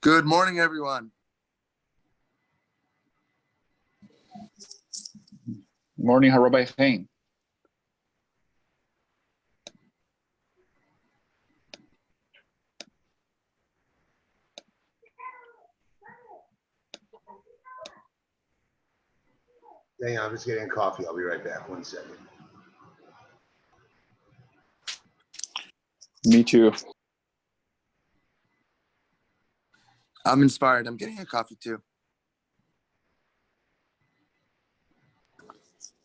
Good morning, everyone. Morning, Rabbi Chaim. Hang on, I'm just getting coffee. I'll be right back. 1 second. Me too. I'm inspired. I'm getting a coffee too.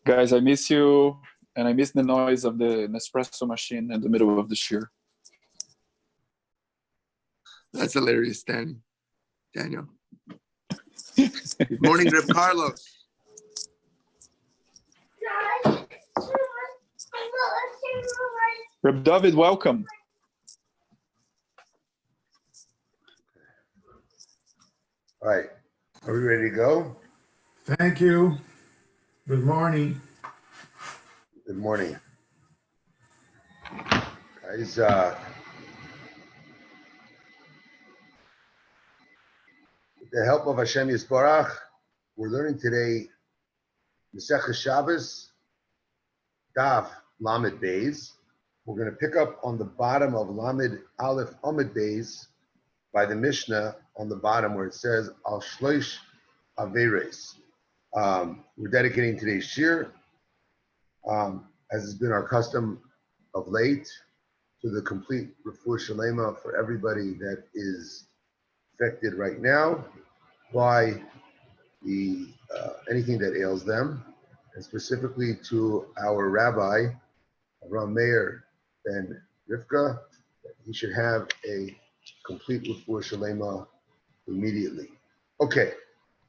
Guys, I miss you, and I miss the noise of the Nespresso machine in the middle of the shiur. That's hilarious, Daniel. Good morning, Reb Carlos. Reb David, welcome. All right. Are we ready to go? Thank you. Good morning. Good morning. Guys, with the help of Hashem Yisbarach, we're learning today Masechah Shabbos, Daf Lamed Beis. We're going to pick up on the bottom of Lamed Aleph Amud Beis by the Mishnah on the bottom where it says Al Shloish Averes. We're dedicating today's shiur, as has been our custom of late, to the complete refuah shalema for everybody that is affected right now by the anything that ails them, and specifically to our Rabbi Avraham Meir ben Rivka, that he should have a complete refuah shalema immediately. Okay.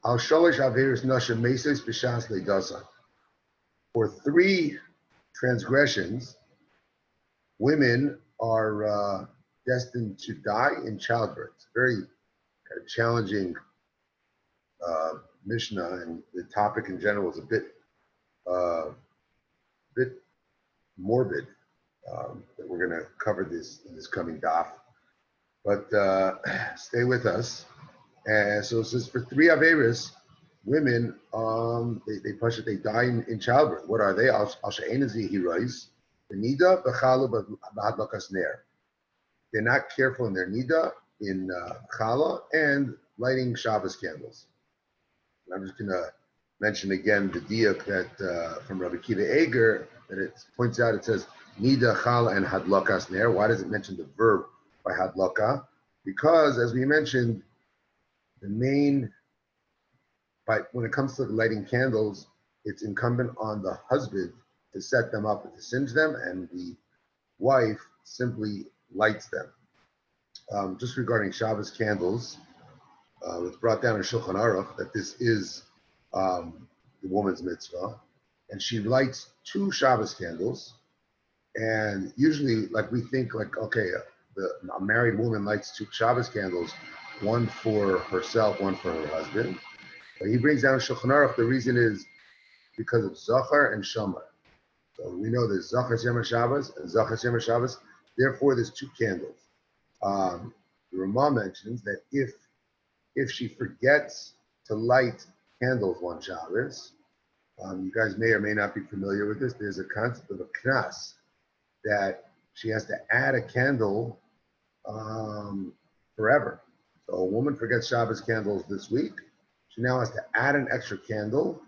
Al shalosh averos nashim mesos b'shas leidasa. For 3 transgressions, women are destined to die in childbirth. It's very kind of challenging Mishnah, and the topic in general is a bit morbid. That we're going to cover this in this coming daf, but stay with us. And so it says for 3 averos, women, they die in childbirth. What are they? Al she'ein zihirais, nida b'chala b'hadlakas ner. They're not careful in their nida, in chala, and lighting Shabbos candles. And I'm just going to mention again the diak that from Rabbi Kiva Eger, that it points out, it says nida, chala, and hadlakas ner. Why does it mention the verb by hadlaka? Because, as we mentioned, the main, but when it comes to lighting candles, it's incumbent on the husband to set them up and to singe them, and the wife simply lights them. Just regarding Shabbos candles, it's brought down in Shulchan Aruch that this is the woman's mitzvah, and she lights 2 Shabbos candles, and usually, like we think, like, okay, a married woman lights 2 Shabbos candles, one for herself, one for her husband. But he brings down Shulchan Aruch, the reason is because of Zachar and Shamar. So we know there's Zachar Yom Shabbos and Zachar Yom Shabbos, therefore there's 2 candles. The Ramah mentions that if she forgets to light candles one Shabbos, you guys may or may not be familiar with this, there's a concept of a knas, that she has to add a candle forever. So a woman forgets Shabbos candles this week, she now has to add an extra candle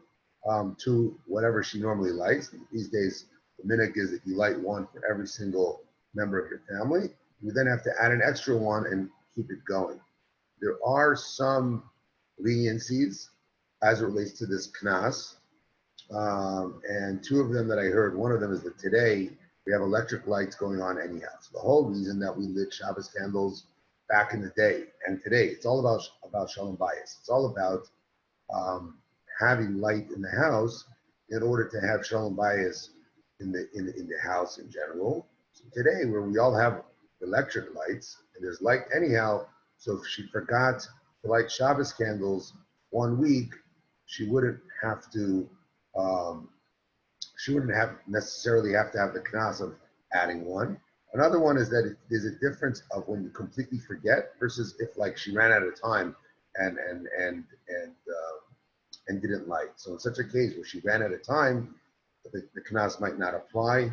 to whatever she normally lights. These days, the minhag is that you light one for every single member of your family. You then have to add an extra one and keep it going. There are some leniencies as it relates to this knas, and 2 of them that I heard, one of them is that today we have electric lights going on anyhow. So the whole reason that we lit Shabbos candles back in the day and today, it's all about shalom bayis. It's all about having light in the house in order to have shalom bayis in the house in general. So today, where we all have electric lights and there's light anyhow, so if she forgot to light Shabbos candles 1 week, she wouldn't have to. She wouldn't necessarily have to have the knas of adding one. Another one is that there's a difference of when you completely forget versus if like she ran out of time and didn't light. So in such a case where she ran out of time, the knas might not apply.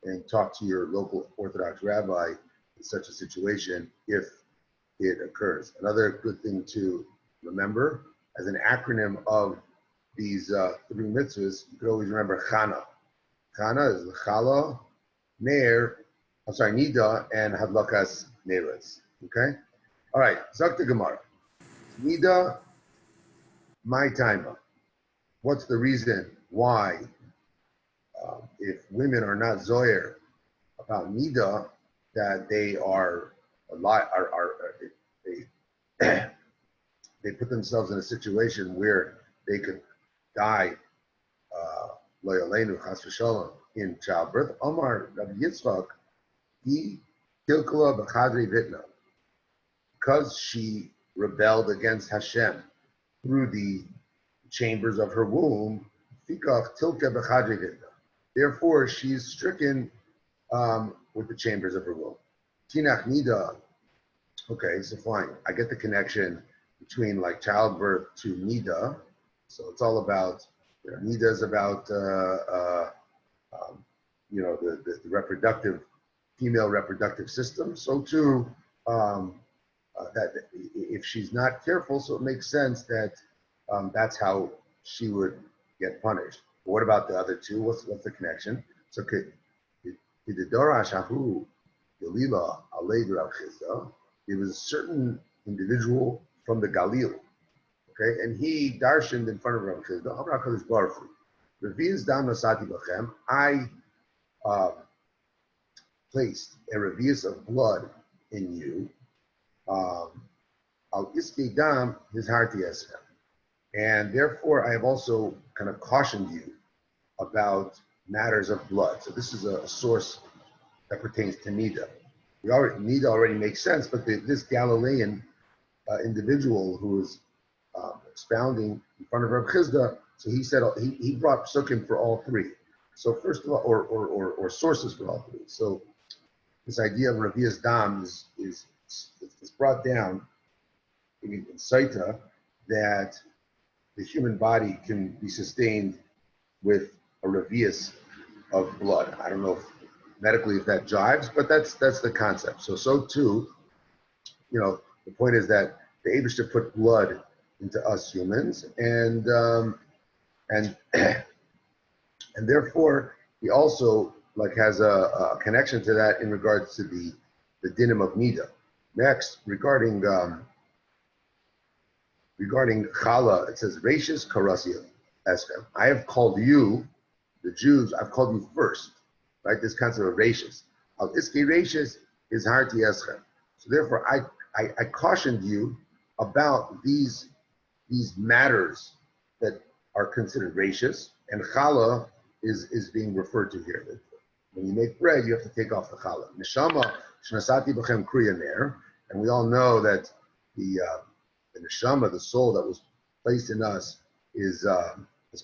And talk to your local Orthodox rabbi in such a situation if it occurs. Another good thing to remember, as an acronym of these three mitzvahs, you could always remember Chana. Chana is Chala, Ner, Nida, and Hadlakas Neras. Okay? All right, Zak the Gemara. Nida, my timer. What's the reason why, if women are not Zoyer about Nida, that they are a lot, they put themselves in a situation where they could die, lo yaleinu chas v'shalom, in childbirth. Omar Rabbi Yitzchak, he kilkala b'chadrei vitna, because she rebelled against Hashem through the chambers of her womb. Fikach tilka b'chadrei vitna. Therefore, she's stricken with the chambers of her womb. Tanach nida. Okay, so fine. I get the connection between like childbirth to nida. So it's all about, nida is about, the reproductive, female reproductive system. So too, that if she's not careful, so it makes sense that that's how she would get punished. But what about the other two? What's the connection? So there was a certain individual from the Galil, okay, and he darshaned in front of Rav Chisda. I placed a revius of blood in you. Al iske dam his heart yesem, and therefore I have also kind of cautioned you about matters of blood. So this is a source that pertains to Nida. Nida already makes sense, but this Galilean individual who was expounding in front of Rav Chisda, so he said he brought psukim for all three. So first of all, or sources for all three. So this idea of revius dam is brought down in Saita that the human body can be sustained with a revius of blood. I don't know if medically if that jives, but that's the concept. So too, the point is that the Eibishter put blood into us humans, and therefore he also has a connection to that in regards to the dinim of Nida. Next, regarding Chala, it says Rashis Karasiyah Eskem. I have called you, the Jews, I've called you first. Right, this concept of rashis. Al iski rashis is harti eschem. So therefore, I cautioned you about these matters that are considered rashis, and chala is being referred to here. When you make bread, you have to take off the chala. Neshama shnasati b'chem kriya ner, and we all know that the neshama, the soul that was placed in us, is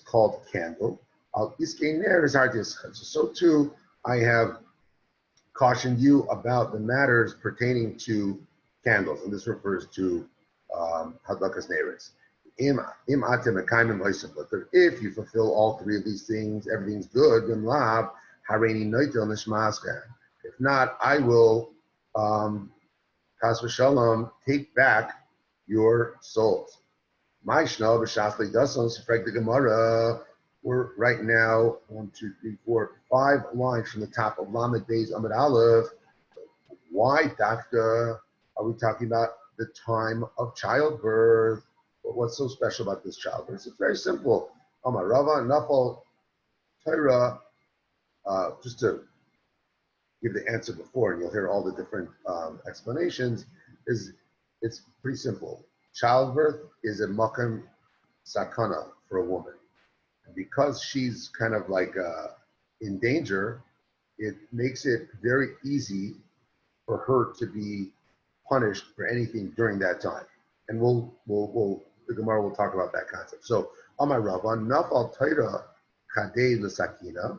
called candle. Al iski ner is harti eschem. So too, I have cautioned you about the matters pertaining to candles, and this refers to hadlakas neres. If you fulfill all three of these things, everything's good. If not, I will kas v'shalom take back your souls. Mishnah b'shasli dason sefreg the Gemara. We're right now 1, 2, 3, 4, 5 lines from the top of Lamed Beis Amud Aleph. Why, Dafka, are we talking about the time of childbirth? What's so special about this childbirth? It's very simple. Amar Rava Nafal Torah. Just to give the answer before, and you'll hear all the different explanations. It's pretty simple. Childbirth is a makam sakana for a woman. Because she's kind of in danger, it makes it very easy for her to be punished for anything during that time. And the Gemara will talk about that concept. So, Amar Ravan, Nafal Torah Kadei L'Sakina,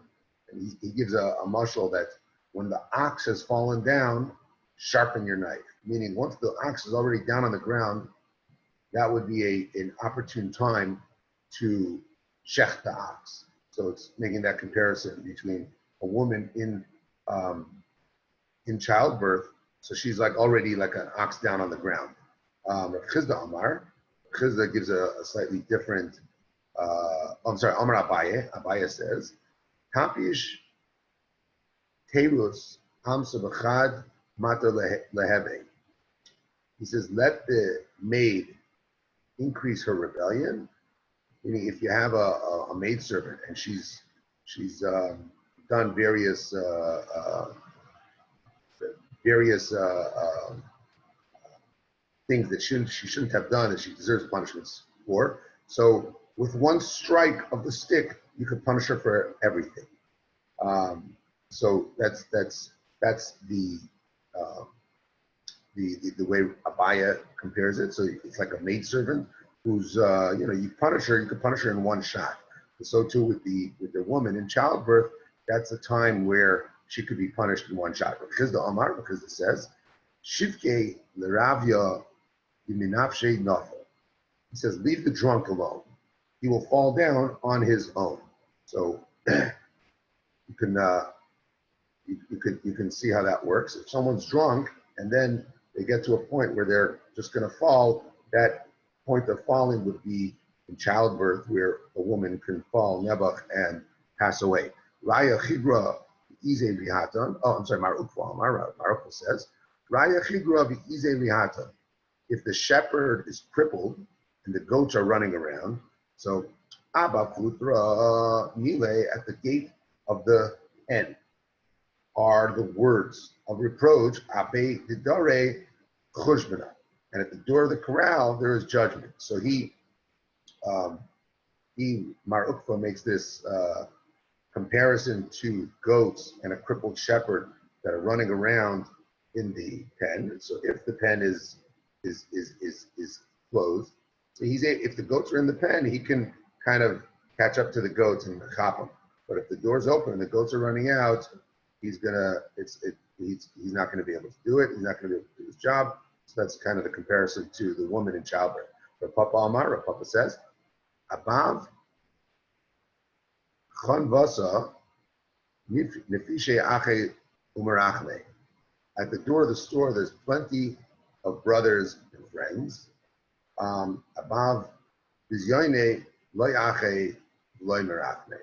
and he gives a mashal that when the ox has fallen down, sharpen your knife. Meaning once the ox is already down on the ground, that would be an opportune time to shech the ox. So it's making that comparison between a woman in childbirth. So she's like already like an ox down on the ground. Chizda Amar. Chizda gives a slightly different, Amar Abaye. Abaye says, Kapish Terus Amsa B'chad Mata Lehebe. He says, let the maid increase her rebellion. Meaning, if you have a maidservant and she's done various things that she shouldn't have done, that she deserves punishments for. So, with one strike of the stick, you could punish her for everything. So that's the way Abaya compares it. So it's like a maidservant who's you punish her. You could punish her in one shot. So too with the woman in childbirth. That's a time where she could be punished in one shot. Because it says, Shivke Leravya Yiminafshe Nafel. He says, leave the drunk alone. He will fall down on his own. So you can see how that works. If someone's drunk and then they get to a point where they're just going to fall, that point of falling would be in childbirth, where a woman can fall nebuch and pass away. Raya Chidra Ize Rihatan. Oh, I'm sorry, Marukva says, Raya Chidra Ize Rihatan. If the shepherd is crippled and the goats are running around, so Abba Putra Mile at the gate of the pen are the words of reproach, Abe Didare Chushbana. And at the door of the corral, there is judgment. So Mar Ukva makes this comparison to goats and a crippled shepherd that are running around in the pen. So if the pen is closed, so if the goats are in the pen, he can kind of catch up to the goats and chop them. But if the door's open and the goats are running out, he's not gonna be able to do it. He's not gonna be able to do his job. So that's kind of the comparison to the woman in childbirth. But Papa Amar, Papa says, Abav Chon Vasa Nefishe Ache Umarachle. At the door of the store, there's plenty of brothers and friends. Abav Bizyoine Loy Ache Loy Merachne.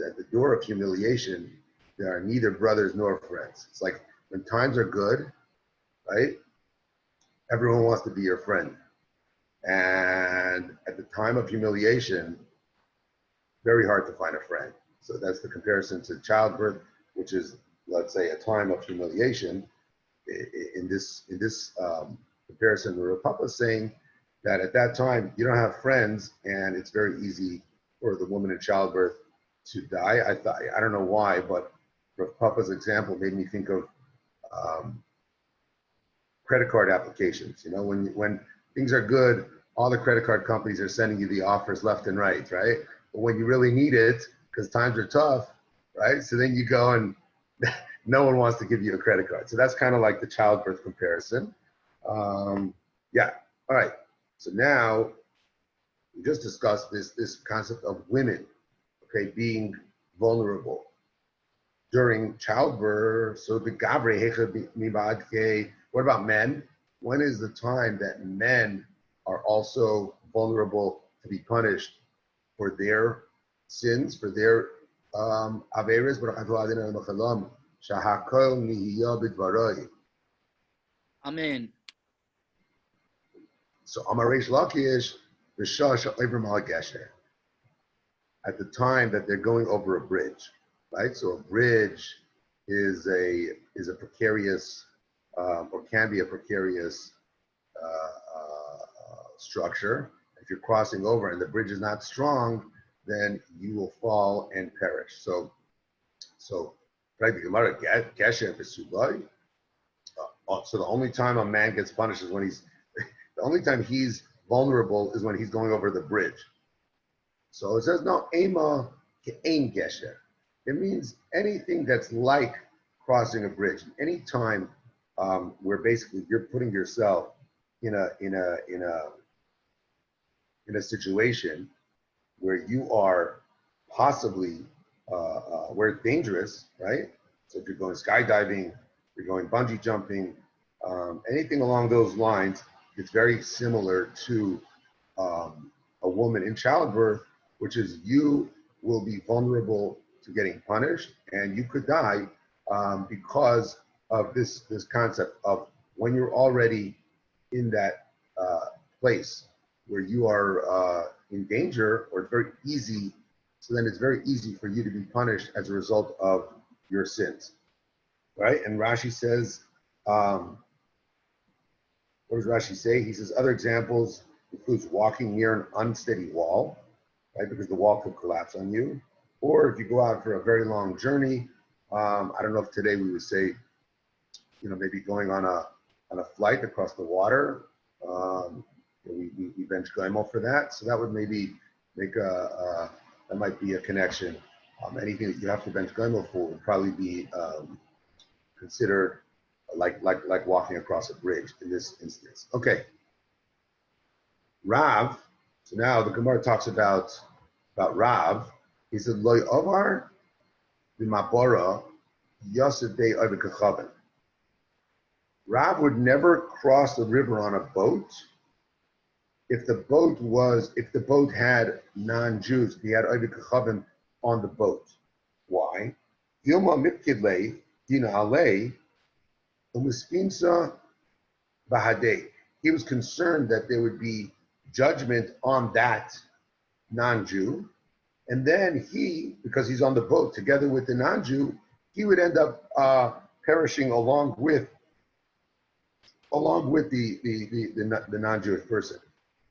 At the door of humiliation, there are neither brothers nor friends. It's like when times are good, right? Everyone wants to be your friend. And at the time of humiliation, very hard to find a friend. So that's the comparison to childbirth, which is, let's say, a time of humiliation. In this comparison, the Papa is saying that at that time, you don't have friends, and it's very easy for the woman in childbirth to die. I don't know why, but Papa's example made me think of credit card applications. You know, when things are good, all the credit card companies are sending you the offers left and right, right? But when you really need it, because times are tough, right? So then you go and no one wants to give you a credit card. So that's kind of like the childbirth comparison. Yeah, all right. So now we just discussed this concept of women, okay, being vulnerable during childbirth. So the Gabre Hecha Mibadke. What about men? When is the time that men are also vulnerable to be punished for their sins, for their averes? Amen. So Amaresh Lakish, at the time that they're going over a bridge, right? So a bridge is a precarious or can be a precarious structure. If you're crossing over and the bridge is not strong, then you will fall and perish. So the only time a man gets punished is when the only time he's vulnerable is when he's going over the bridge. So it says no, ema ke'ein gesher. It means anything that's like crossing a bridge. Any time where basically you're putting yourself in a situation where you are possibly where it's dangerous, right? So if you're going skydiving, you're going bungee jumping, anything along those lines, it's very similar to a woman in childbirth, which is you will be vulnerable to getting punished, and you could die because of this concept of when you're already in that place where you are in danger, or it's very easy. So then it's very easy for you to be punished as a result of your sins, right? And Rashi says, what does Rashi say? He says other examples includes walking near an unsteady wall, right? Because the wall could collapse on you. Or if you go out for a very long journey, I don't know if today we would say, maybe going on a flight across the water. We bench Gleimel for that. So that would maybe make that might be a connection. Anything that you have to bench Gleimel for would probably be considered like walking across a bridge in this instance. Okay. Rav. So now the Gemara talks about Rav. He said, Loi Ovar b'mabora yosef dei oived kachaven. Rav would never cross the river on a boat if the boat had non-Jews. He had oived kachaven on the boat. Why? Dilma mipkidlei dina alei umispinsa bahadei. He was concerned that there would be judgment on that non-Jew, and then he, because he's on the boat together with the non-Jew, he would end up perishing along with the non-Jewish person.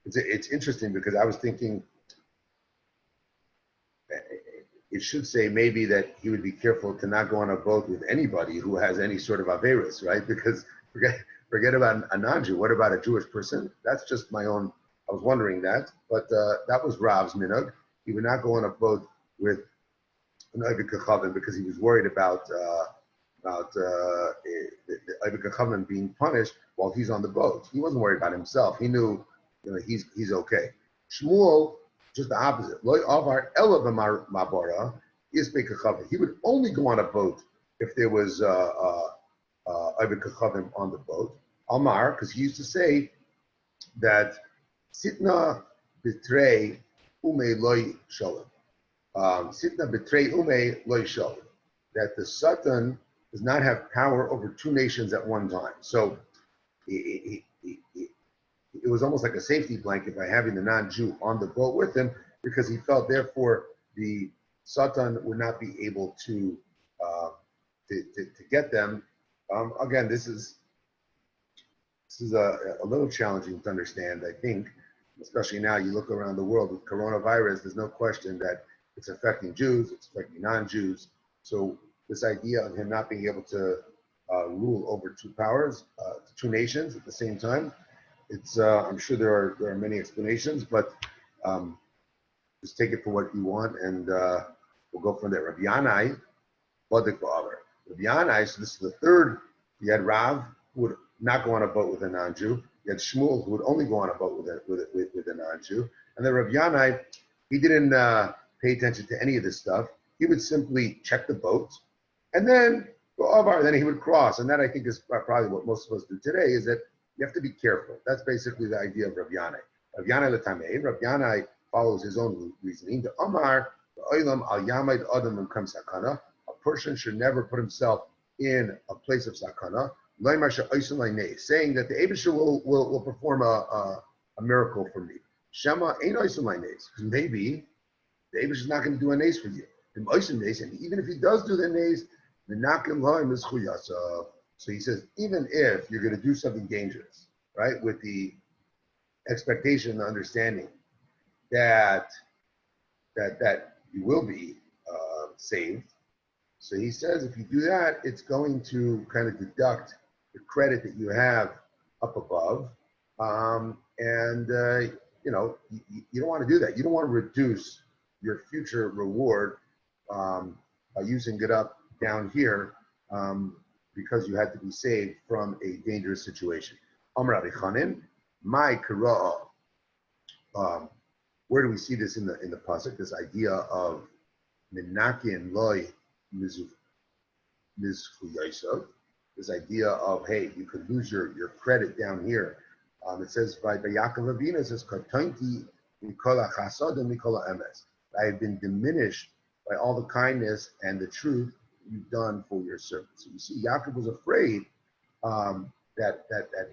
It's interesting because I was thinking it should say maybe that he would be careful to not go on a boat with anybody who has any sort of averis, right? Because forget about a non-Jew. What about a Jewish person? That's just my own. I was wondering that, but that was Rav's minhag. He would not go on a boat with an oived kachaven because he was worried about the oived kachaven being punished while he's on the boat. He wasn't worried about himself. He knew, he's okay. Shmuel, just the opposite. Loi avar ela b'mabora isbei kachaven. He would only go on a boat if there was oived kachaven on the boat. Amar, because he used to say that sitna betrei ume loy shalom. Sitna betrei ume loy shalom. That the Satan does not have power over two nations at one time. So it was almost like a safety blanket by having the non-Jew on the boat with him, because he felt therefore the Satan would not be able to get them. Again, this is a little challenging to understand, I think, especially now you look around the world with coronavirus. There's no question that it's affecting Jews, it's affecting non-Jews. So this idea of him not being able to rule over two powers, two nations at the same time, it's I'm sure there are many explanations, but just take it for what you want, and we'll go from there. Rabbi Yanai, Bodik Ba'avar. Rabbi Yanai, so this is the third. You had Rav, who would not go on a boat with a non-Jew. You had Shmuel, who would only go on a boat with a non-Jew. And then Rabbi Yanai, he didn't pay attention to any of this stuff. He would simply check the boat, and then go over, then he would cross. And that, I think, is probably what most of us do today, is that you have to be careful. That's basically the idea of Rabbi Yanai. Rabbi Yanai l'tamei. Rabbi Yanai follows his own reasoning. The Amar, the Olam al Yamaid Adam Mekam Sakana. A person should never put himself in a place of sakana, saying that the Eibusher will perform a miracle for me. Shema ain't because maybe the Eibusher is not going to do a nace for you. And even if he does do the nace, so he says, even if you're going to do something dangerous, right, with the expectation, the understanding that you will be saved. So he says, if you do that, it's going to kind of deduct the credit that you have up above. You don't want to do that. You don't want to reduce your future reward by using it up down here because you had to be saved from a dangerous situation. Amar Rabbi Chanin, my Kira'ah. Where do we see this in the pasuk? This idea of Minakin loy mizchuyasav. This idea of, hey, you could lose your credit down here. It says by Yaakov Avinu, it says Kartanti Mikola Chasad and Mikola Emes. I have been diminished by all the kindness and the truth you've done for your servants. So you see, Yaakov was afraid that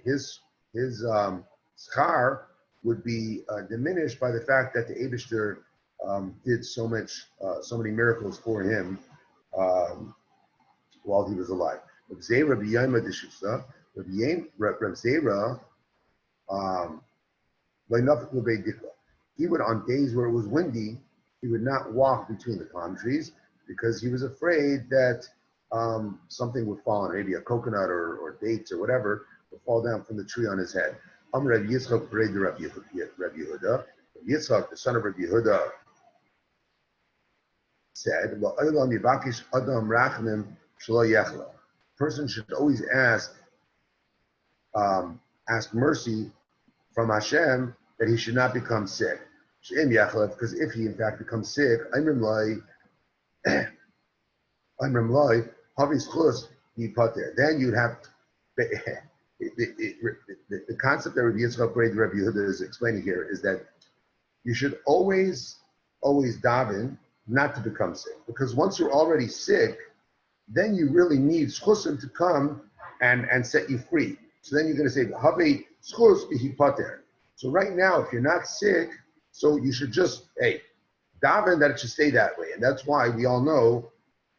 his schar would be diminished by the fact that the Eibishter did so many miracles for him while he was alive. Rav Zera b'yayma d'shusa, Rav Zera, he would, on days where it was windy, he would not walk between the palm trees because he was afraid that something would fall on, maybe a coconut or dates or whatever, would fall down from the tree on his head. Rav Yitzchak, Rav Yehuda, Yitzchak, the son of Rav Yehuda, said, person should always ask mercy from Hashem that he should not become sick. Because if he in fact becomes sick, then you'd have the concept that Rabbi Yitzchak Rabbi Yehuda is explaining here is that you should always daven not to become sick, because once you're already sick, then you really need schusim to come and set you free. So then you're going to say, Have schus bihi pater. So right now, if you're not sick, so you should just, daven that it should stay that way. And that's why we all know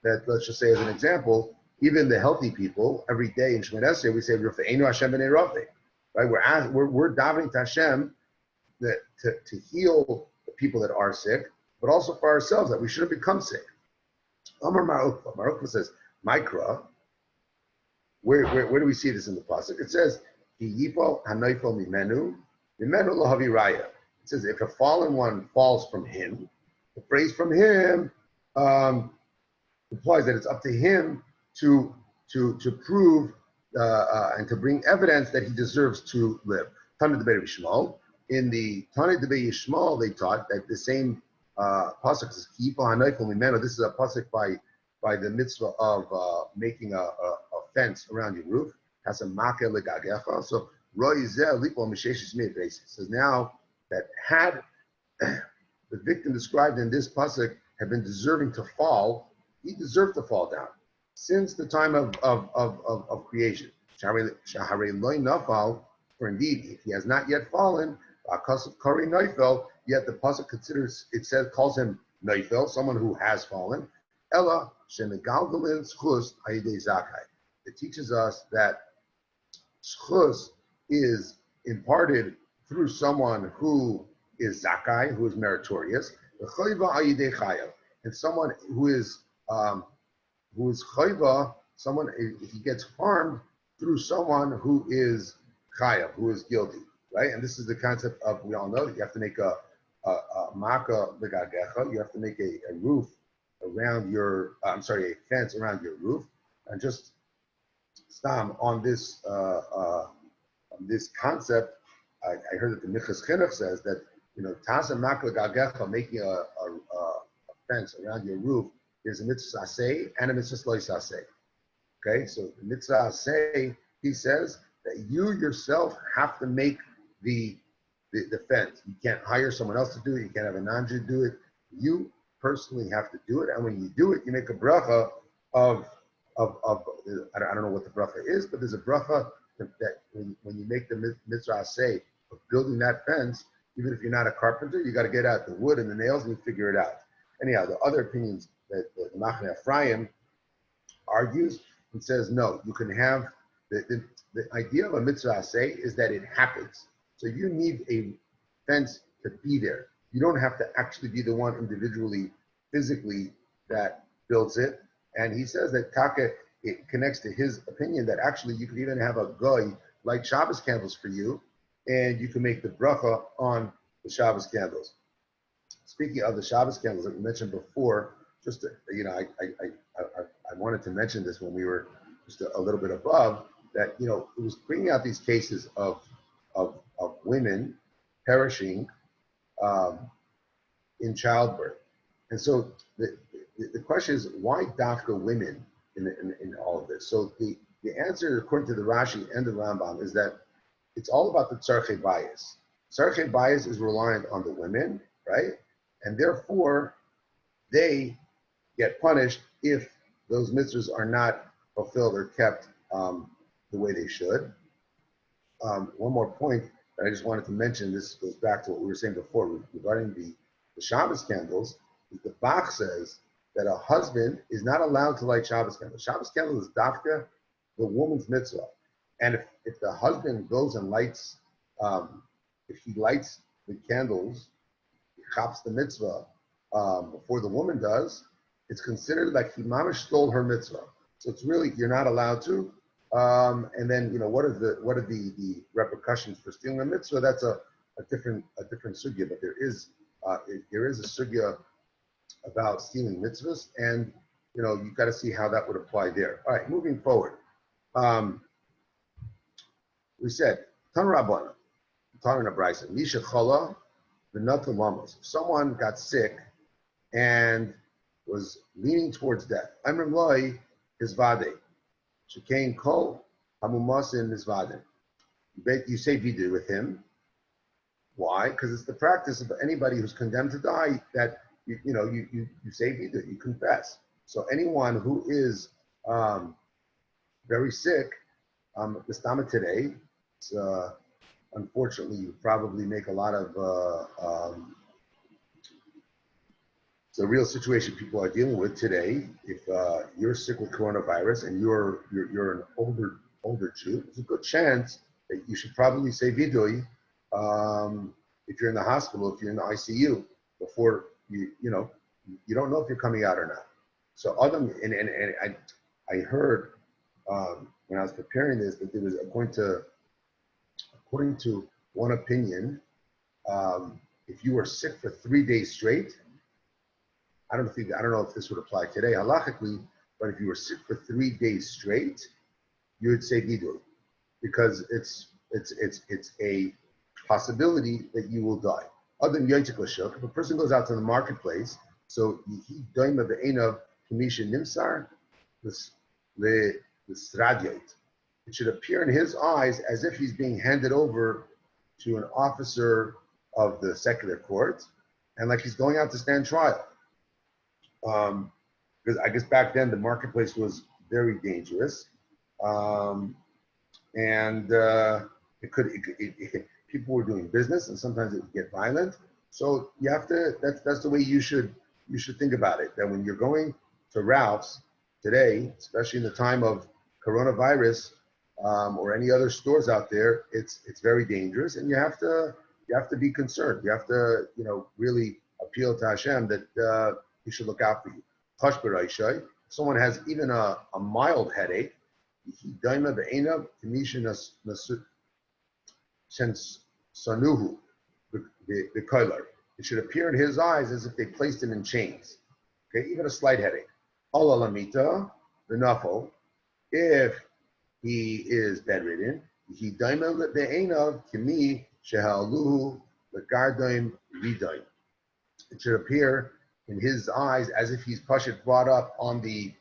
that, let's just say as an example, even the healthy people, every day in Shemoneh Esrei, we say, Rafeinu Hashem b'nei Rafei. Right? We're davening to Hashem to heal the people that are sick, but also for ourselves, that we shouldn't become sick. Amar Marukva. Marukva says, Mikra. Where do we see this in the pasuk? It says, Yipo hanoifel mimenu lahavi raya. It says, if a fallen one falls from him, the phrase from him implies that it's up to him to prove and to bring evidence that he deserves to live. Tanach de Yishmael. In the Tanach de Yishmael, they taught that the same pasuk says, Yipo hanoifel mimenu. This is a pasuk by the mitzvah of making a fence around your roof. Has a make legagecha. So says now that had the victim described in this pasuk had been deserving to fall, he deserved to fall down since the time of creation. For indeed, if he has not yet fallen, yet the pasuk considers calls him neifel, someone who has fallen. Ella shenegalgalin schus ayidei zakai. It teaches us that schus is imparted through someone who is zakai, who is meritorious, and someone who is chayva, someone if he gets harmed through someone who is chayav, who is guilty, right? And this is the concept of, we all know that you have to make a maka legagecha, you have to make a roof around your, a fence around your roof, and just on this concept, I heard that the Michas Chinuch says that, Tasa Makla Gagecha, making a fence around your roof, is a mitzvah aseh and a mitzvah lois aseh. Okay, so the mitzvah aseh, he says that you yourself have to make the fence. You can't hire someone else to do it. You can't have a non-Jew do it. You personally have to do it, and when you do it, you make a bracha of I don't know what the bracha is, but there's a bracha that when you make the mitzvah say of building that fence, even if you're not a carpenter, you got to get out the wood and the nails and you figure it out. Anyhow, the other opinions that the Machne Ephraim argues and says, no, you can have, the idea of a mitzvah say is that it happens. So you need a fence to be there. You don't have to actually be the one individually, physically, that builds it. And he says that Taka, it connects to his opinion that actually you could even have a goy light Shabbos candles for you, and you can make the bracha on the Shabbos candles. Speaking of the Shabbos candles that we mentioned before, just I wanted to mention this when we were just a little bit above, that it was bringing out these cases of women perishing in childbirth, and so the question is, why dafka women in all of this? So the answer, according to the Rashi and the Rambam, is that it's all about the tzarchei bias. Tzarchei bias is reliant on the women, right? And therefore, they get punished if those mitzvahs are not fulfilled or kept the way they should. One more point that I just wanted to mention, this goes back to what we were saying before regarding the Shabbos candles. The Bach says that a husband is not allowed to light Shabbos candles. Shabbos candle is dafka, the woman's mitzvah. And if the husband goes and lights, if he lights the candles, he chops the mitzvah before the woman does, it's considered like he mamish stole her mitzvah. So it's really, you're not allowed to. And then, what are the repercussions for stealing a mitzvah? That's a different sugya, but there is a sugya about stealing mitzvahs, and you've got to see how that would apply there. All right, moving forward. We said, Tan Rabbana, Tan Abraisa, Misha Chala, V'Natul Mamos. If someone got sick and was leaning towards death, Amrim Loi Hizvade, Shekain Kol Hamumasin Hizvade. You say vidu with him. Why? Because it's the practice of anybody who's condemned to die that you say vidu, you confess. So anyone who is very sick, the stama today, it's, unfortunately, you probably make a lot of, it's a real situation people are dealing with today. If you're sick with coronavirus and you're an older Jew, there's a good chance that you should probably say vidui if you're in the hospital, if you're in the ICU, before you don't know if you're coming out or not. So Adam, and I heard when I was preparing this that there was, according to one opinion, if you were sick for 3 days straight, I don't know if this would apply today halachically, but if you were sick for 3 days straight, you would say vidui, because it's a possibility that you will die. Other than yoytik l'shuk, if a person goes out to the marketplace, so he doima be'enav kamisha nimsar l'sradyot. It should appear in his eyes as if he's being handed over to an officer of the secular court, and like he's going out to stand trial. Because I guess back then the marketplace was very dangerous, and people were doing business, and sometimes it would get violent. So you have to. That's the way you should think about it. That when you're going to Ralph's today, especially in the time of coronavirus, or any other stores out there, it's very dangerous, and you have to be concerned. You have to really appeal to Hashem that He should look out for you. If someone has even a mild headache, it should appear in his eyes as if they placed him in chains. Okay, even a slight headache. Alalamita, the nuffle, if he is bedridden, he daima be'enav kimi shehaluhu legardaim ridaim. It should appear in his eyes as if he's pashat brought up on the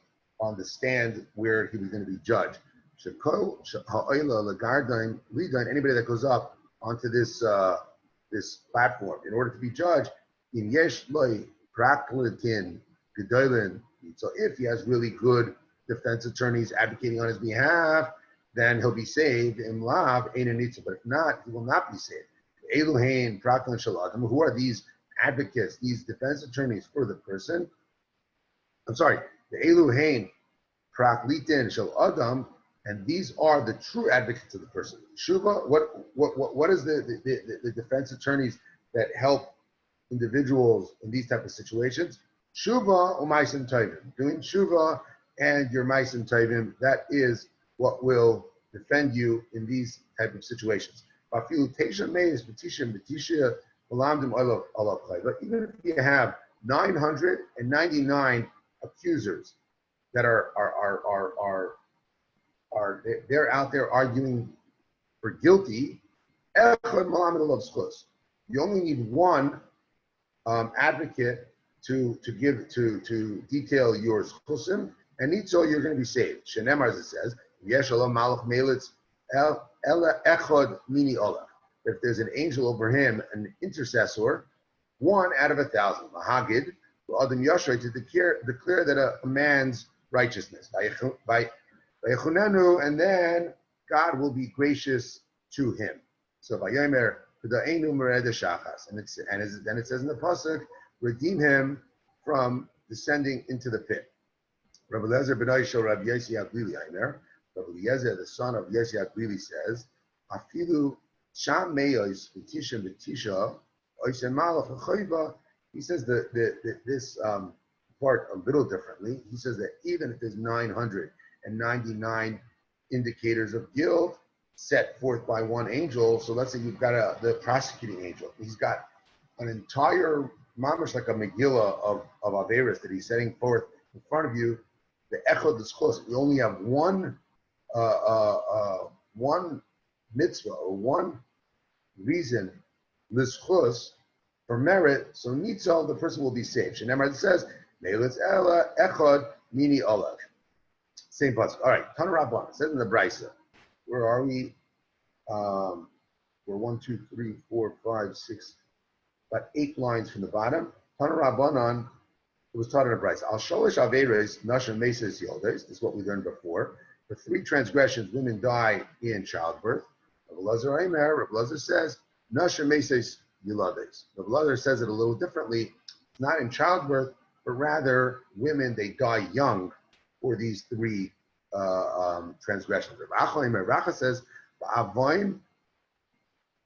stand where he was going to be judged. Anybody that goes up onto this platform in order to be judged, so if he has really good defense attorneys advocating on his behalf, then he'll be saved. But if not, he will not be saved. Who are these advocates, these defense attorneys for the person? I'm sorry, the Eluhain Praklitin Shel Adam, and these are the true advocates of the person. Shuva, what is the defense attorneys that help individuals in these type of situations? Shuva u'maisim tovim, doing shuva and your maisim tovim, that is what will defend you in these type of situations. But even if you have 999 accusers that are they're out there arguing for guilty. You only need one advocate to detail your schusim, and so you're going to be saved. Shenemar, as it says, Yesh Eloh Malach Melitz Ela Echad Mini Olah. If there's an angel over him, an intercessor, 1 out of 1,000. Mahagid, Adam Yashai, to declare that a man's righteousness. By Yechunenu, and then God will be gracious to him. So by Yomer, P'da'enu Mered Shachas, and then it says in the pasuk, redeem him from descending into the pit. Rabbi Eliezer ben Aisha, Rabbi Yossi Aglili, Yomer, Rabbi Eliezer, the son of Yossi Aglili, says, Afilu Sham Meyos V'tisha V'tisha Oisem Malach V'choiva. He says this part a little differently. He says that even if there's 999 indicators of guilt set forth by one angel, so let's say you've got the prosecuting angel. He's got an entire, mamash like a Megillah of Averis that he's setting forth in front of you. The Echad L'Schus, we only have one mitzvah or one reason, L'Schus, for merit, so Nitzal, the person will be saved. Shenemar says, Meilitz Ela Echad Mini Olav. Same pasuk. All right, Tanach Rabban. It says in the Brisa. Where are we? We're 1, 2, 3, 4, 5, 6, about 8 lines from the bottom. Tanach Rabbanan, it was taught in the Brisa. Al Sholish Averes Nashim Meses Yoldes. This is what we learned before. For 3 transgressions, women die in childbirth. Rabbi Eliezer says, Nashim Meses Yoldes. Rabbi Eliezer says it a little differently. It's not in childbirth, but rather women, they die young for these 3 transgressions. Racha says, "Ba'avoim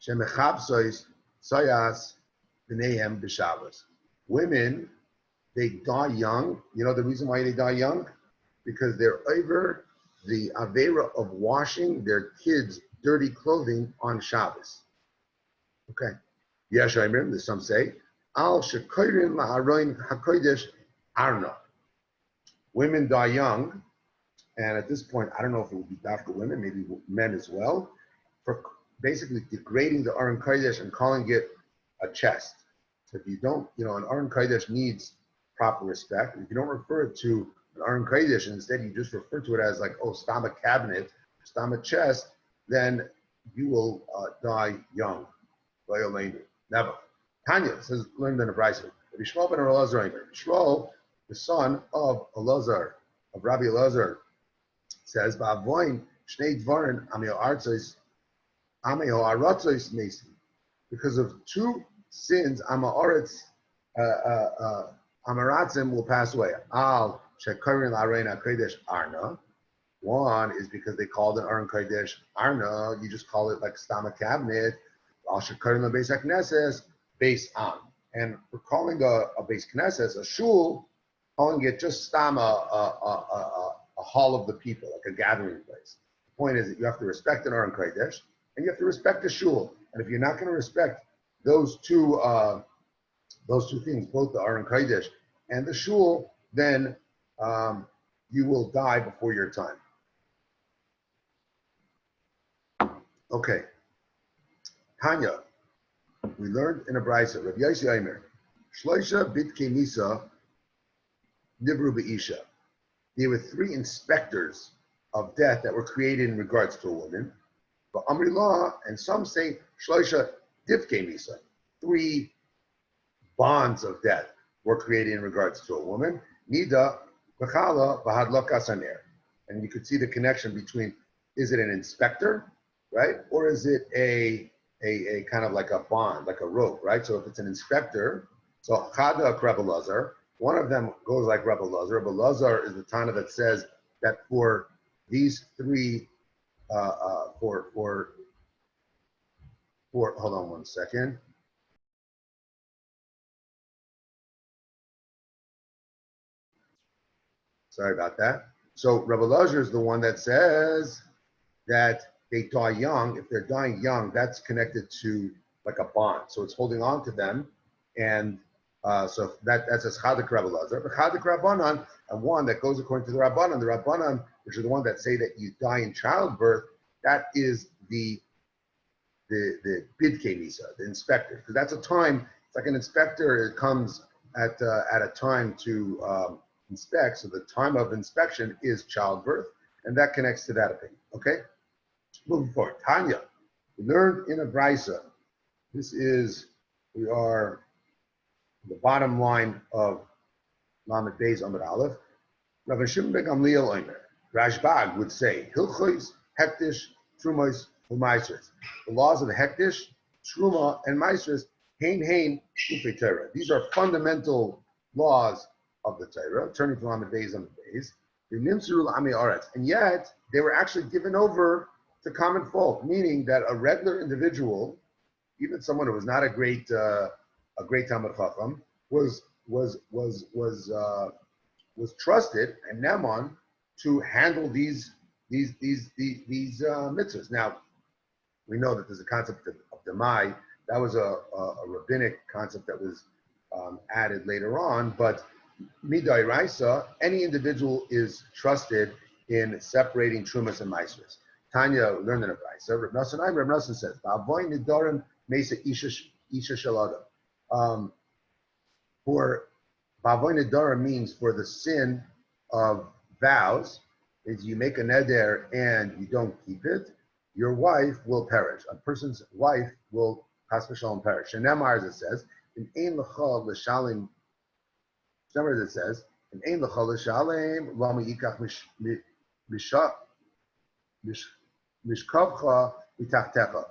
shemechabsois sayas b'neihem b'Shabbos." Women, they die young. You know the reason why they die young? Because they're over the avera of washing their kids' dirty clothing on Shabbos. Okay. Yesh Aimer, some say, Al shekoirim la'aroin hakodesh arna. Women die young. And at this point, I don't know if it would be dafka women, maybe men as well, for basically degrading the Aron Kodesh and calling it a chest. So if you don't, an Aron Kodesh needs proper respect. If you don't refer to an Aron Kodesh, and instead you just refer to it as like, stam a cabinet, stam a chest, then you will die young. Never. Tanya says, learned in the Brisa. Shmuel ben Elazar, Shmuel, the son of Elazar, of Rabbi Elazar, says, "Ba'avoin shnei dvarim ameo aratzos mesim." Because of 2 sins, amaratzim will pass away. Al shekorin la'arein hakodesh arna. One is because they called it Aron Kodesh arna. You just call it like stam a cabinet. Al shekorin la'beis hakneses beis am. And for calling a beis knesses a shul, calling it just stam a hall of the people, like a gathering place. The point is that you have to respect an Aron Kodesh, and you have to respect the shul. And if you're not going to respect those two things, both the Aron Kodesh and the shul, then you will die before your time. Okay. Tanya, we learned in a brisa, Rabbi Yossi Aimer, Shloisha bitkei nisa nivru be'isha. There were 3 inspectors of death that were created in regards to a woman. But Amri Law, and some say Shloisha Divkei Misa, 3 bonds of death were created in regards to a woman. Nida B'chala B'hadlaka Saner. And you could see the connection between, is it an inspector, right? Or is it a kind of like a bond, like a rope, right? So if it's an inspector, so Chada Rabbi Elazar, one of them goes like Rabbi Elazar. Rabbi Elazar is the Tana that says that for these 3, hold on one second. Sorry about that. So Rabbi Elazar is the one that says that they die young. If they're dying young, that's connected to like a bond. So it's holding on to them, and So that's as Chadik Rabbi Lazar. But Chadik Rabbanan, and one that goes according to the Rabbanan, which are the one that say that you die in childbirth, that is the Bidke Misa, the inspector. Because that's a time, it's like an inspector, it comes at a time to inspect. So the time of inspection is childbirth, and that connects to that opinion. Okay? Moving forward. Tanya, we learned in a Brisa. We are the bottom line of Lamed Beis Amud Aleph. Rav Shimon ben Gamliel Omer, Rashbag would say, Hilchos, Hektish, Trumos, Umaisres. The laws of the Hektish, Truma, and Maisres, Hein, Ufei Torah. These are fundamental laws of the Torah, turning to Lamed Beis Amud Beis. The Nimtzurul Ami Aretz. And yet, they were actually given over to common folk, meaning that a regular individual, even someone who was not a great Talmud Chacham, was trusted and Neman to handle these mitzvahs. Now, we know that there's a concept of demai. That was a rabbinic concept that was added later on. But midai raisa, any individual is trusted in separating trumas and maisros. Tanya learned in a brayso. Reb Nosson says, "Ba'avoy nidarim mesa isha shalada." For ba'avoy nidarim means for the sin of vows, is you make a neder and you don't keep it, your wife will perish. A person's wife will chas v'shalom perish. And Nemar, as it says, in ein l'chol l'shalim. As it says, in ein l'chol l'shalim lama yikach mishkavcha mitachtecha.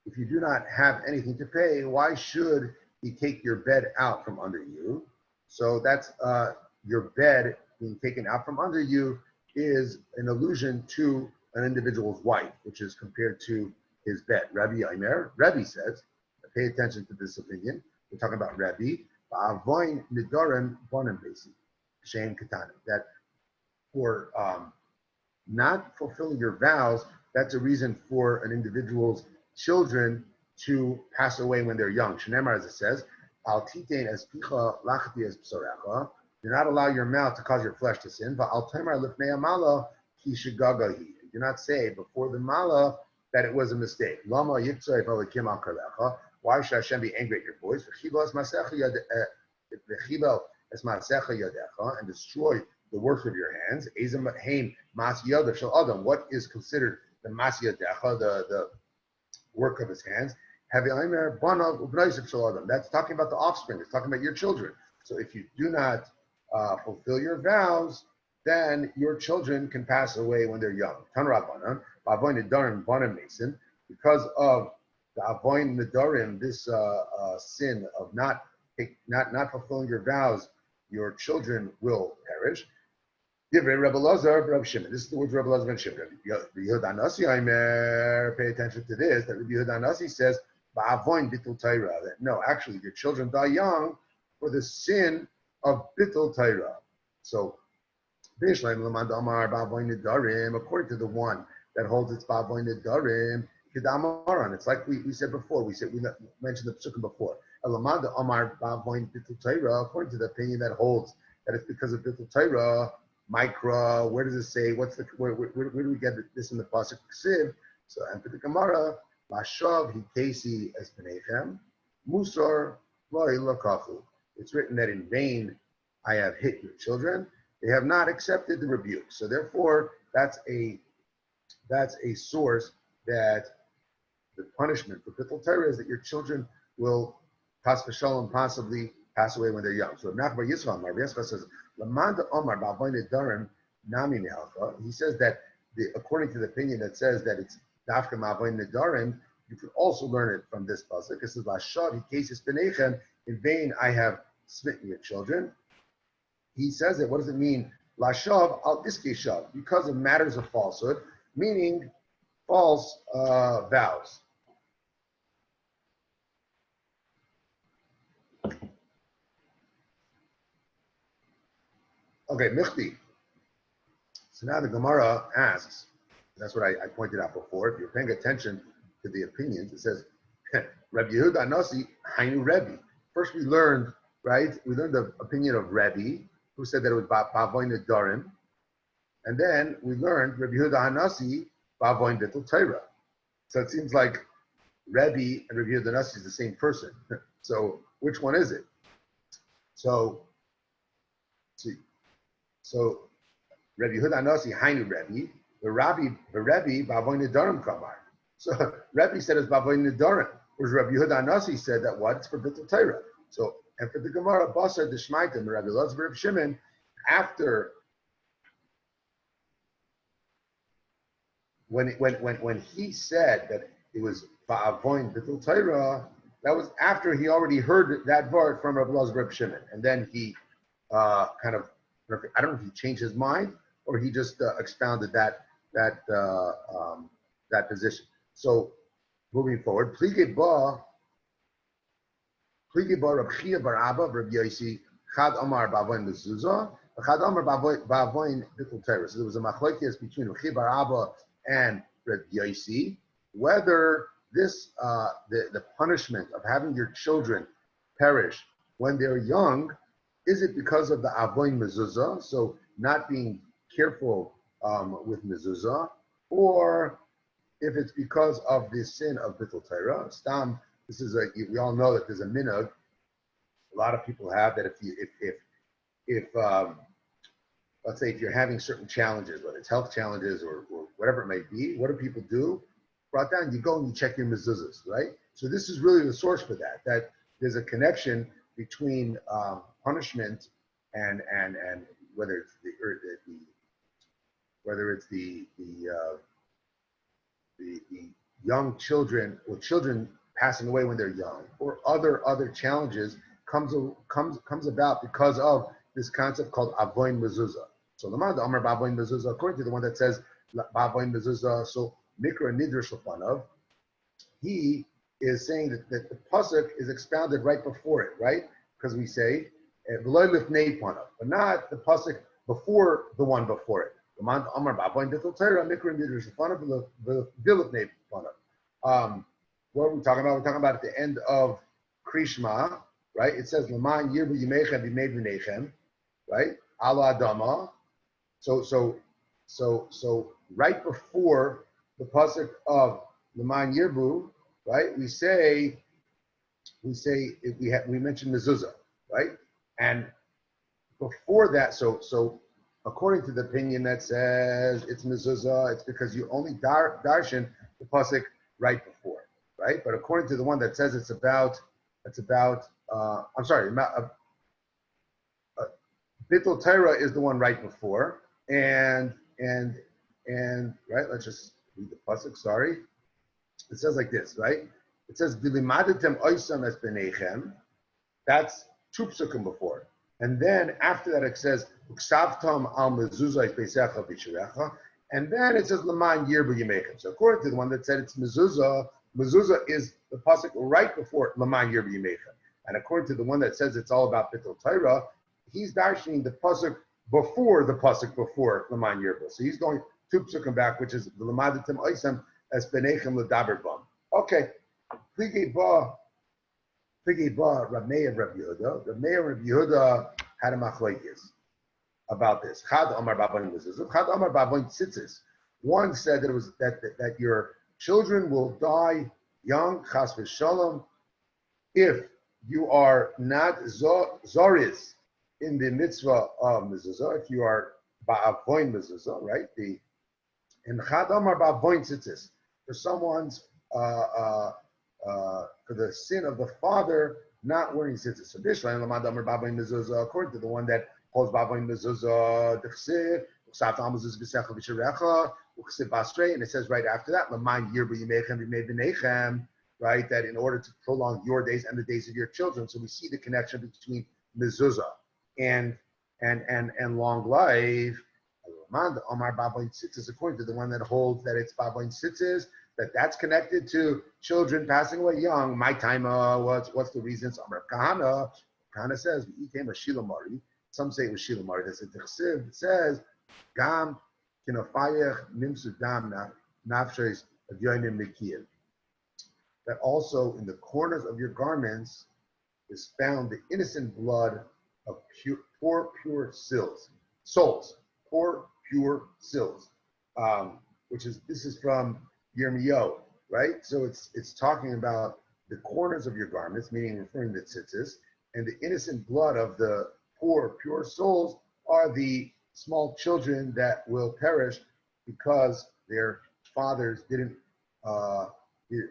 If you do not have anything to pay, why should he take your bed out from under you? So that's your bed being taken out from under you is an allusion to an individual's wife, which is compared to his bed. Rabbi says, pay attention to this opinion. We're talking about Rabbi. That for not fulfilling your vows, that's a reason for an individual's children to pass away when they're young. Shenemar, as it says, Al titain as picha lachti as psorecha. Do not allow your mouth to cause your flesh to sin. But al temar lifnei amala ki shigagahi. Do not say before the mala that it was a mistake. Lama yitzay v'alekim al kalecha. Why should Hashem be angry at your voice? V'chibel es masecha yadecha, and destroy the works of your hands. Ezem heim mas yadav shel adam. What is considered the mas yadecha, the work of his hands? That's talking about the offspring. It's talking about your children. So if you do not fulfill your vows, then your children can pass away when they're young. Because of the avoin nedarim, this sin of not fulfilling your vows, your children will perish. Divrei Rebbe Lazar, Rebbe Shimon. This is the words of Rebbe Lazar ben Shimon. Pay attention to this. That Rebbe Yehuda says, "Ba'avoin bitul Torah." That no, actually, your children die young for the sin of bitul Torah. So, according to the one that holds its ba'avoin nedarim, kedamaran. It's like we said before. We mentioned the psukim before. According to the opinion that holds that it's because of bitul Torah. Mikra, where does it say? Where do we get this in the pasuk Ksiv? So, and for the Gemara, Lashav hikesi es penechem, musar loy lakachu. It's written that in vain I have hit your children. They have not accepted the rebuke. So therefore, that's a source that the punishment for Bittul Torah is that your children will pas v'shalom possibly pass away when they're young. So Rav Yisrael says, he says that according to the opinion that says that it's dafka ma'avoin nedarim, you could also learn it from this pasuk. It says, "Lashav hikesis penechem." In vain I have smitten your children. He says it. What does it mean? Lashav al iskeshav, because of matters of falsehood, meaning false vows. Okay, Michti. So now the Gemara asks, that's what I pointed out before, if you're paying attention to the opinions, it says, Rabbi Yehuda Nasi, Hainu Rebbe. First we learned right? We learned the opinion of Rebbe, who said that it was Bavoin Nedarim. And then we learned Rabbi Yehuda Hanasi, Bavoin Bittul Torah. So it seems like Rebbe and Rabbi Yehuda Hanasi is the same person. So which one is it? So Rabbi Yehuda Hanasi, Hainu Rebbe, the Rebbe, Bavoin Nedarim Kamar. So Rebbe said it's Bavoin Nedarim, whereas Rabbi Yehuda Hanasi said that what? It's for Bittul Torah. So, and for the Gemara, Basar, the Shmaitim, Rabbi Elazar, Rabbi Shimon, after when he said that it was Ba'avoin Bittul Torah, that was after he already heard that word from Rabbi Elazar, Rabbi Shimon, and then he kind of, I don't know if he changed his mind or he just expounded that position. So moving forward, Plige Ba Rab Chia Bar Abba Rab Yosi Chad Amar Bavoin Mezuzah, Chad Amar Bavoin Bittul Torah. So there was a machlokes between Rab Chia Bar Abba and Rab Yosi whether this the punishment of having your children perish when they're young, is it because of the Avoin Mezuzah, so not being careful with Mezuzah, or if it's because of the sin of Bittul Torah. Stam, this is we all know that there's a minhag. A lot of people have that if let's say if you're having certain challenges, whether it's health challenges or whatever it may be, what do people do? Brought down, you go and you check your mezuzahs, right? So this is really the source for that. That there's a connection between punishment and whether it's the young children or children passing away when they're young, or other challenges comes about because of this concept called avoin mezuzah. So Lamad Amar Bavoin Mezuzah, according to the one that says Bavoin Mezuzah, so Mikra Nidrash Lefanav, he is saying that the pasuk is expounded right before it, right? Because we say V'lo Lifnei Panav, but not the pasuk before the one before it. Lamad Amar Bavoin Bittul Torah, Mikra Nidrash Lefanav, V'lifnei Panav. What are we talking about? We're talking about at the end of Krishma, right? It says L'man Yirbu Yimechem B'mei B'neichem, right? Ala Adama. So right before the pasuk of L'man Yirbu, right? We mentioned mezuzah, right? And before that, so according to the opinion that says it's mezuzah, it's because you only darshan the pasuk right before, right? But according to the one that says it's about Bittul Torah is the one right before, and right. Let's just read the pasuk. Sorry, it says like this, right? It says V'limadatem oisam es b'neichem. That's two psukim before, and then after that it says Uksavtam al mezuzah es beisecha v'shirecha, and then it says L'man yirbu yimechem. So according to the one that said it's mezuzah, mezuzah is the pasuk right before L'man yirbu yimechem, and according to the one that says it's all about Bittul Torah, he's darshaning the pasuk before the pasuk before L'man yirbu. So he's going two psukim back, which is the L'madatim oisam es b'neichem l'daber bam. Okay. Pligei ba Rab Meir and Rab Yehuda. Rab Meir and Rab Yehuda had a machlokes about this. Chad Amar Bavoin Mezuzah, Chad Amar Bavoin Tzitzis. One said that it was that your children will die young, chas v'shalom, if you are not zoriz in the mitzvah of mezuzah, if you are ba'avoin mezuzah, right? And Chad Amar Bavoin Tzitzis, for someone's for the sin of the father not wearing tzitzis. So Bishlan Lamad Amar Bavoin Mezuzah, according to the one that calls Bavoin Mezuzah Dechsev, Uksaf Amazuz B'Secha V'Shirecha, Uksiv Basrei, and it says right after that, L'man Yirbu Yimechem B'mei B'neichem, right? That in order to prolong your days and the days of your children. So we see the connection between Mezuzah and long life. Lamad Amar Bavoin Tzitzis, according to the one that holds that it's Bavoin Tzitzis, that's connected to children passing away young. My time, what's the reason? So Kahana says, we came a Shilamari. Some say it was Shilamari. It says, Gam kinafayech nimsudam nafshes of yoinim mikiyim. That also in the corners of your garments, is found the innocent blood of poor, pure souls, poor, pure souls, this is from Yirmiyahu, right? So it's talking about the corners of your garments, meaning referring to tzitzis, and the innocent blood of the poor, pure souls are the small children that will perish because their fathers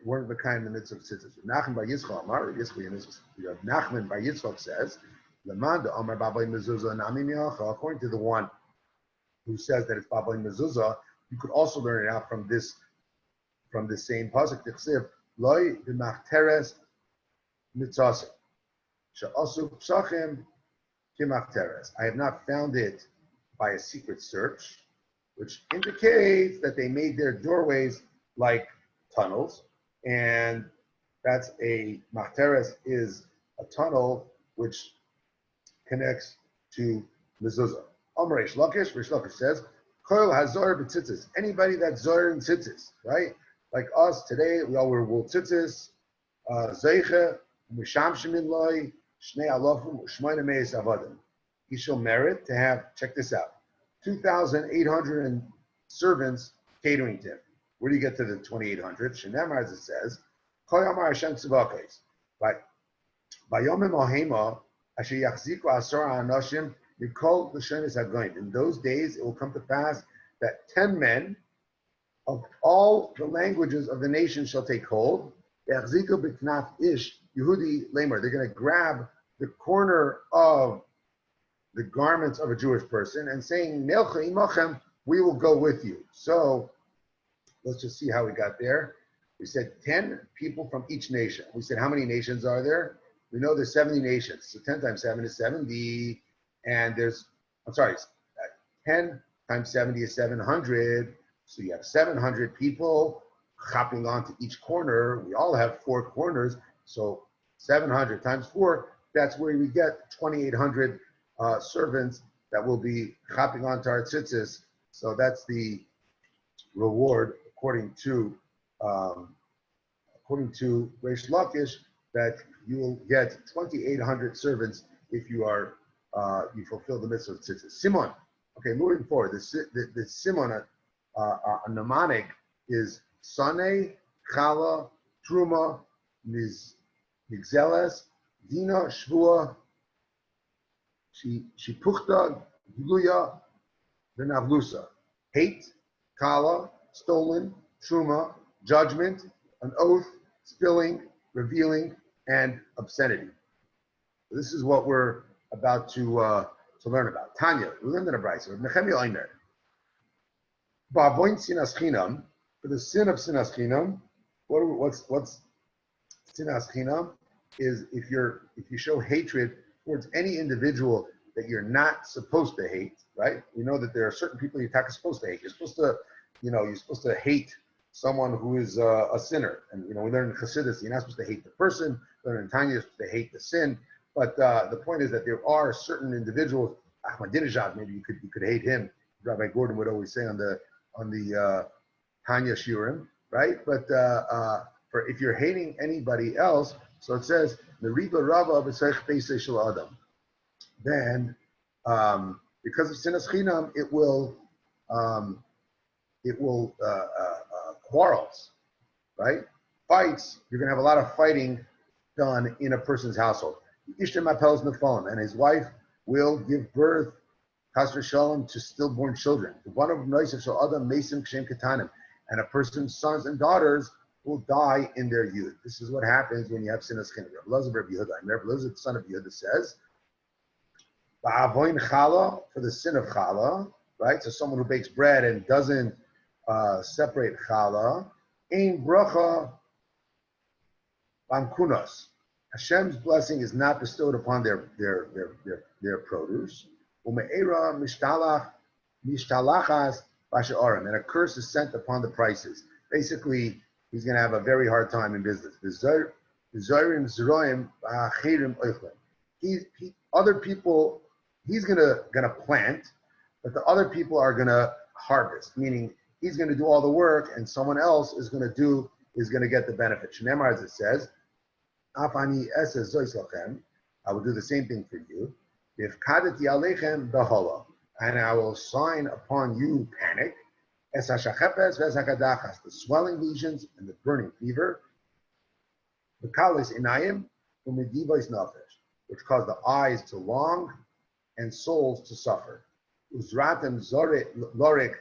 weren't the kind in the midst of tzitzis. Nachman bar Yitzchak Amar, Nachman bar Yitzchak says, according to the one who says that it's Babay Mezuzah, you could also learn it out from the same pasuk. Tichsev loy b'machteres mitzaseh she'asu psachim kimachteres. I have not found it by a secret search, which indicates that they made their doorways like tunnels, and that's a machteres is a tunnel which connects to mezuzah. Amar Reish Lakish says, Koil hazor b'tzitzis. Anybody that's zor in tzitzis, right? Like us today, we all wear wool tzitzis, zeiche, mishamshim in loy, shnei alofim, shmoina meis avadim. He shall merit to have, check this out, 2,800 servants catering to him. Where do you get to the 2,800? Shenemar, as it says, Koil amar Hashem tzivakos. But by Yomim Ohema, asher yachziku asar anashim, in those days, it will come to pass that 10 men of all the languages of the nation shall take hold. They're going to grab the corner of the garments of a Jewish person and saying, we will go with you. So let's just see how we got there. We said 10 people from each nation. We said, how many nations are there? We know there's 70 nations. So 10 times 7 is 70. And 10 times 70 is 700. So you have 700 people hopping onto each corner. We all have 4 corners. So 700 times 4, that's where we get 2,800 servants that will be hopping onto our tzitzis. So that's the reward according to Reish Lakish, that you will get 2,800 servants if you are you fulfill the mitzvah of tzitzis. Simon. Okay, moving forward. The Simon, a mnemonic is Sane, Chala, Truma, Migzeles, Dina, Shvua, Shipuchta, Gluya, Venavlusa. Hate, Kala, stolen, Truma, judgment, an oath, spilling, revealing, and obscenity. This is what we're about to learn about. Tanya, we learned in a brayso. Nehemiah Omer. Ba'avoin sinas chinam, for the sin of sinas chinam. What's sinas chinam? Is if you show hatred towards any individual that you're not supposed to hate, right? We know that there are certain people you're not supposed to hate. You're supposed to hate someone who is a sinner. And we learn in Chassidus, you're not supposed to hate the person. We learn in Tanya, you're supposed to hate the sin. But the point is that there are certain individuals. Ahmadinejad, maybe you could hate him. Rabbi Gordon would always say on the Tanya Shiurim, right? But for if you're hating anybody else, so it says Meriba Rava b'Seich Peisei Shel Adam. Then, because of sinas chinam, it will quarrels, right? Fights. You're going to have a lot of fighting done in a person's household. And his wife will give birth, chas v'shalom, to stillborn children. One of noisav shel adam mesim k'shem ketanim, and a person's sons and daughters will die in their youth. This is what happens when you have sinas chinam. Rabbi Elazar, the son of Yehuda, says, "Ba'avoin chala," for the sin of chala, right? So someone who bakes bread and doesn't separate chala, ein bracha b'amkunos. Hashem's blessing is not bestowed upon their produce. Ume'era mishtalachas b'sha'arim, and a curse is sent upon the prices. Basically, he's going to have a very hard time in business. Other people, he's going to plant, but the other people are going to harvest. Meaning, he's going to do all the work, and someone else is going to get the benefit. Shneimar, as it says, I will do the same thing for you. If kadati alechem behola, and I will sign upon you panic, es hashachepes ves hakadachas, the swelling lesions and the burning fever, the kalis inayim, umedivos nafesh, which cause the eyes to long and souls to suffer. Uzratem lorik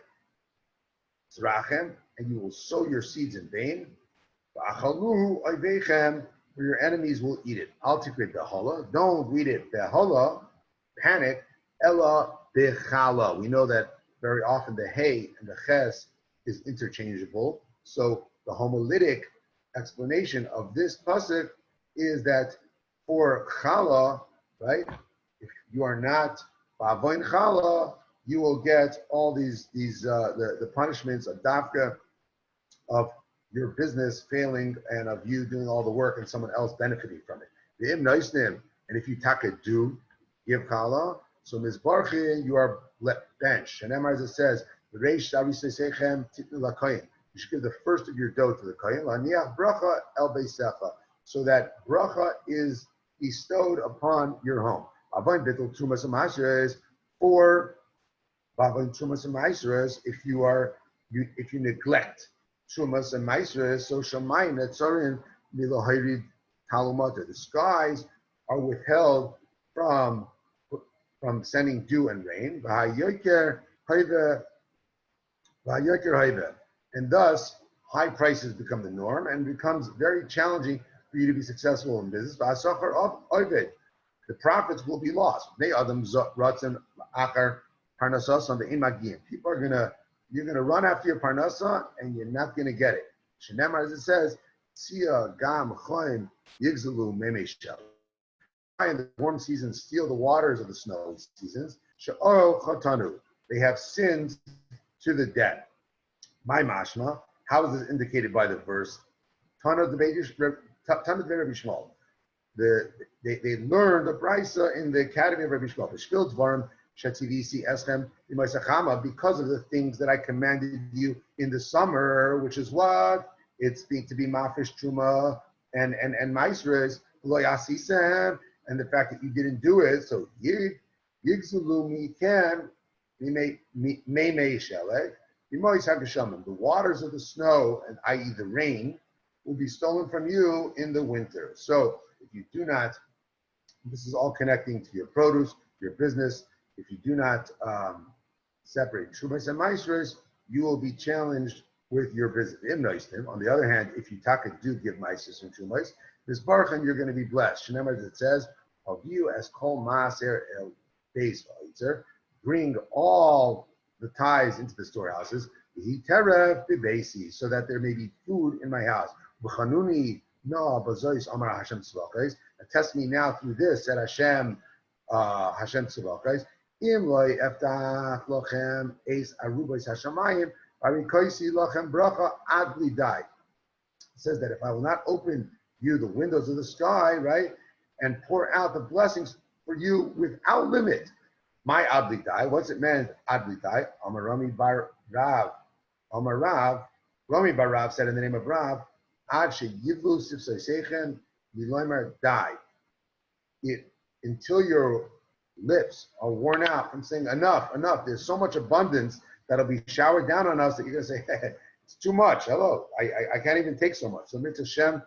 zrachem, and you will sow your seeds in vain. V'achaluhu oivechem, for your enemies will eat it. Al tikre behola, don't read it behola, panic, ella bechala. We know that very often the hey and the ches is interchangeable. So the homiletic explanation of this pasuk is that for chala, right? If you are not ba'avoin chala, you will get all these the punishments of dafka, of your business failing and of you doing all the work and someone else benefiting from it. The im noisnim, and if you taka do give chala, so mizbarchin, you are bench. And Emar, as it says, the reish arisesechem titnu lakoyin. You should give the first of your dough to the koyin. Laniach bracha el beisecha, so that bracha is bestowed upon your home. Avoin bittul trumas u'masres, for avoin trumas u'masres, if you neglect trumas and maasros, so shamayim netzarin milohayrid talumata. The skies are withheld from sending dew and rain. And thus, high prices become the norm and becomes very challenging for you to be successful in business. The profits will be lost. People you're gonna run after your parnasa and you're not gonna get it. Shenemar, as it says, Sia gam choim yigzalu memeshel. In the warm seasons, steal the waters of the snow seasons. She'oro chotanu. They have sinned to the death. My mashma. How is this indicated by the verse? Tana the Rabbi Shmuel. They learned the brisa in the academy of Rabbi Shmuel. B'shvil dvarim shetzivisi eschem imaisachama, because of the things that I commanded you in the summer, which is what? It's to be mafish truma and maisres lo yasisem. And the fact that you didn't do it, so yigzulu mikem the waters of the snow, and i.e. the rain, will be stolen from you in the winter. So if you do not, this is all connecting to your produce, your business. If you do not separate trumas and maisros, you will be challenged with your business. On the other hand, if you do give maisros and trumas, this barchan, you're going to be blessed. Shneimar, as it says, of you as kol maaser el beis v'itzer, bring all the tithes into the storehouses, so that there may be food in my house. Attest me now through this, said Hashem Tzavachos. It says that if I will not open you the windows of the sky, right, and pour out the blessings for you without limit, my adlitai, what's it meant? Adlitai, Amar Rami bar Rav. Amar Rav, Rami bar Rav said in the name of Rav, Ad sheyivlu sifsosechem miloimer die. Until your lips are worn out from saying enough. There's so much abundance that'll be showered down on us that you're going to say, hey, it's too much. Hello, I can't even take so much. So mitzvah Shem,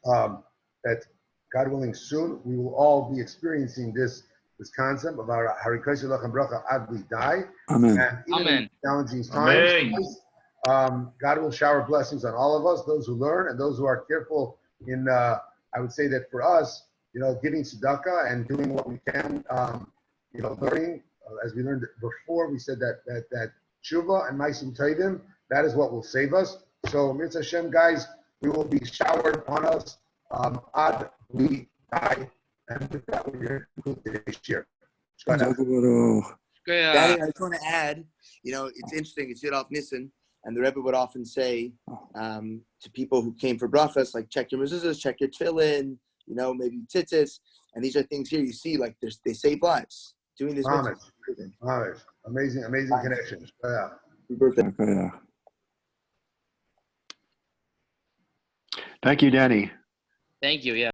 that God willing soon, we will all be experiencing this concept of our harikosh lachem bracha ad we die. Amen. And even Amen. in challenging times, Amen. God will shower blessings on all of us, those who learn and those who are careful in, I would say that for us, giving tzedakah and doing what we can, learning, as we learned before, we said that tshuva and ma'asim tovim, that is what will save us. So, mitzvah Hashem, guys, we will be showered on us ad we die. And with that, we're going to conclude today's shiur. Danny, I just want to add, it's interesting. It's Yud Alef Nissen, and the Rebbe would often say to people who came for brachas, like, check your mezuzahs, check your tefillin, maybe tzitzis, and these are things here you see, like, they save lives. Doing this. Amazing connections. Happy birthday. Thank you, Danny. Thank you. Yeah.